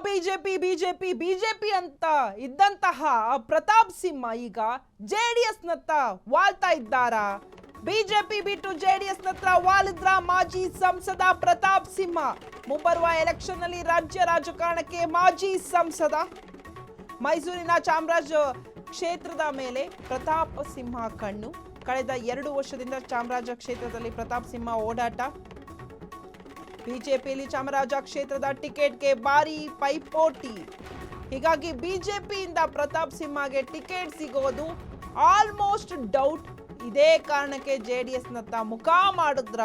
BJP BJP BJP ಅಂತ ಇದ್ದಂತಹ ಪ್ರತಾಪ್ ಸಿಂಹ ಈಗ ಜೆಡಿಎಸ್ ನತ್ತ ವಾಲ್ತಾ ಇದ್ದಾರಾ? ಬಿಜೆಪಿ ಬಿಟ್ಟು ಜೆಡಿಎಸ್ ನತ್ತ ವಾಲಿದ್ರ ಮಾಜಿ ಸಂಸದ ಪ್ರತಾಪ್ ಸಿಂಹ. ಮುಂಬರುವ ಎಲೆಕ್ಷನ್ ನಲ್ಲಿ ರಾಜ್ಯ ರಾಜಕಾರಣಕ್ಕೆ ಮಾಜಿ ಸಂಸದ. ಮೈಸೂರಿನ ಚಾಮರಾಜ ಕ್ಷೇತ್ರದ ಮೇಲೆ ಪ್ರತಾಪ್ ಸಿಂಹ ಕಣ್ಣು. ಕಳೆದ 2 ವರ್ಷದಿಂದ ಚಾಮರಾಜ ಕ್ಷೇತ್ರದಲ್ಲಿ ಪ್ರತಾಪ್ ಸಿಂಹ ಓಡಾಟ. ಬಿಜೆಪಿಯಲ್ಲಿ ಚಾಮರಾಜ ಕ್ಷೇತ್ರದ ಟಿಕೆಟ್ಗೆ ಭಾರಿ ಪೈಪೋಟಿ. ಹೀಗಾಗಿ ಬಿಜೆಪಿಯಿಂದ ಪ್ರತಾಪ್ ಸಿಂಹಗೆ ಟಿಕೆಟ್ ಸಿಗೋದು ಆಲ್ಮೋಸ್ಟ್ ಡೌಟ್. ಇದೇ ಕಾರಣಕ್ಕೆ ಜೆಡಿಎಸ್ ನತ್ತ ಮುಖ ಮಾಡಿದ್ರ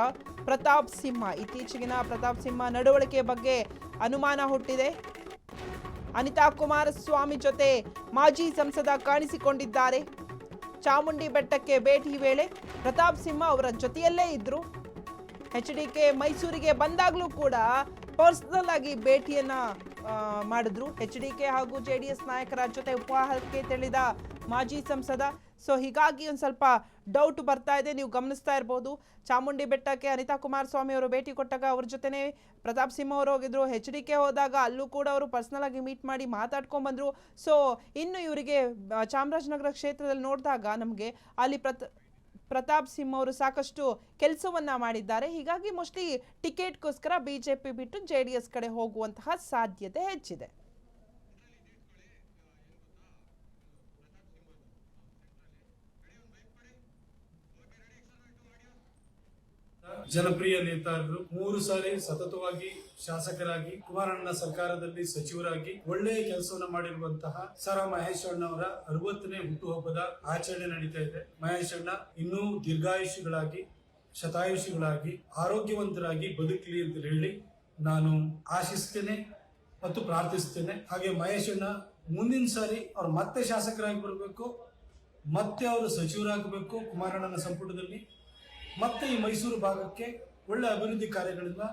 ಪ್ರತಾಪ್ ಸಿಂಹ. ಇತ್ತೀಚೆಗಿನ ಪ್ರತಾಪ್ ಸಿಂಹ ನಡವಳಿಕೆ ಬಗ್ಗೆ ಅನುಮಾನ ಹುಟ್ಟಿದೆ. ಅನಿತಾ ಕುಮಾರಸ್ವಾಮಿ ಜೊತೆ ಮಾಜಿ ಸಂಸದ ಕಾಣಿಸಿಕೊಂಡಿದ್ದಾರೆ. ಚಾಮುಂಡಿ ಬೆಟ್ಟಕ್ಕೆ ಭೇಟಿ ವೇಳೆ ಪ್ರತಾಪ್ ಸಿಂಹ ಅವರ ಜೊತೆಯಲ್ಲೇ ಇದ್ರು. HDK ಮೈಸೂರಿಗೆ ಬಂದಾಗಲೂ ಕೂಡ ಪರ್ಸನಲ್ ಆಗಿ ಭೇಟಿಯನ್ನ ಮಾಡಿದ್ರು. HDK ಹಾಗೂ JDS ನಾಯಕರ ಜೊತೆ ಉಪಹಾರಕ್ಕೆ ತೆರಳಿದ ಮಾಜಿ ಸಂಸದ. ಸೊ ಹೀಗಾಗಿ ಒಂದು ಸ್ವಲ್ಪ ಡೌಟ್ ಬರ್ತಾ ಇದೆ. ನೀವು ಗಮನಿಸ್ತಾ ಇರ್ಬೋದು, ಚಾಮುಂಡಿ ಬೆಟ್ಟಕ್ಕೆ ಅನಿತಾ ಕುಮಾರಸ್ವಾಮಿ ಅವರು ಭೇಟಿ ಕೊಟ್ಟಾಗ ಅವ್ರ ಜೊತೆನೆ ಪ್ರತಾಪ್ ಸಿಂಹ ಅವರು ಹೋಗಿದ್ರು. HDK ಹೋದಾಗ ಅಲ್ಲೂ ಕೂಡ ಅವರು ಪರ್ಸನಲ್ ಆಗಿ ಮೀಟ್ ಮಾಡಿ ಮಾತಾಡ್ಕೊಂಡ್ ಬಂದ್ರು. ಸೊ ಇನ್ನು ಇವರಿಗೆ ಚಾಮರಾಜನಗರ ಕ್ಷೇತ್ರದಲ್ಲಿ ನೋಡಿದಾಗ ನಮಗೆ ಅಲ್ಲಿ ಪ್ರತಾಪ್ ಸಿಂಹ ಅವರು ಸಾಕಷ್ಟು ಕೆಲಸವನ್ನ ಮಾಡಿದ್ದಾರೆ. ಹೀಗಾಗಿ ಮೋಸ್ಟ್ಲಿ ಟಿಕೆಟ್ಗೋಸ್ಕರ ಬಿಜೆಪಿ ಬಿಟ್ಟು JDS ಕಡೆ ಹೋಗುವಂತಹ ಸಾಧ್ಯತೆ ಹೆಚ್ಚಿದೆ. ಜನಪ್ರಿಯ ನೇತಾರರು 3 ಸಾರಿ ಸತತವಾಗಿ ಶಾಸಕರಾಗಿ ಕುಮಾರಣ್ಣ ಸರ್ಕಾರದಲ್ಲಿ ಸಚಿವರಾಗಿ ಒಳ್ಳೆಯ ಕೆಲಸವನ್ನ ಮಾಡಿರುವಂತಹ ಸರ ಮಹೇಶ್ ಅಣ್ಣವರ 60ನೇ ಹುಟ್ಟುಹಬ್ಬದ ಆಚರಣೆ ನಡೀತಾ ಇದೆ. ಮಹೇಶ್ ಅಣ್ಣ ಇನ್ನೂ ದೀರ್ಘಾಯುಷಿಗಳಾಗಿ ಶತಾಯುಷಿಗಳಾಗಿ ಆರೋಗ್ಯವಂತರಾಗಿ ಬದುಕಲಿ ಅಂತ ಹೇಳಿ ನಾನು ಆಶಿಸ್ತೇನೆ ಮತ್ತು ಪ್ರಾರ್ಥಿಸ್ತೇನೆ. ಹಾಗೆ ಮಹೇಶ್ ಅಣ್ಣ ಮುಂದಿನ ಸಾರಿ ಅವ್ರು ಮತ್ತೆ ಶಾಸಕರಾಗಿ ಬರಬೇಕು, ಮತ್ತೆ ಅವರು ಸಚಿವರಾಗಬೇಕು ಕುಮಾರಣ್ಣನ ಸಂಪುಟದಲ್ಲಿ. ಮತ್ತೆ ಈ ಮೈಸೂರು ಭಾಗಕ್ಕೆ ಒಳ್ಳೆ ಅಭಿವೃದ್ಧಿ ಕಾರ್ಯಗಳನ್ನ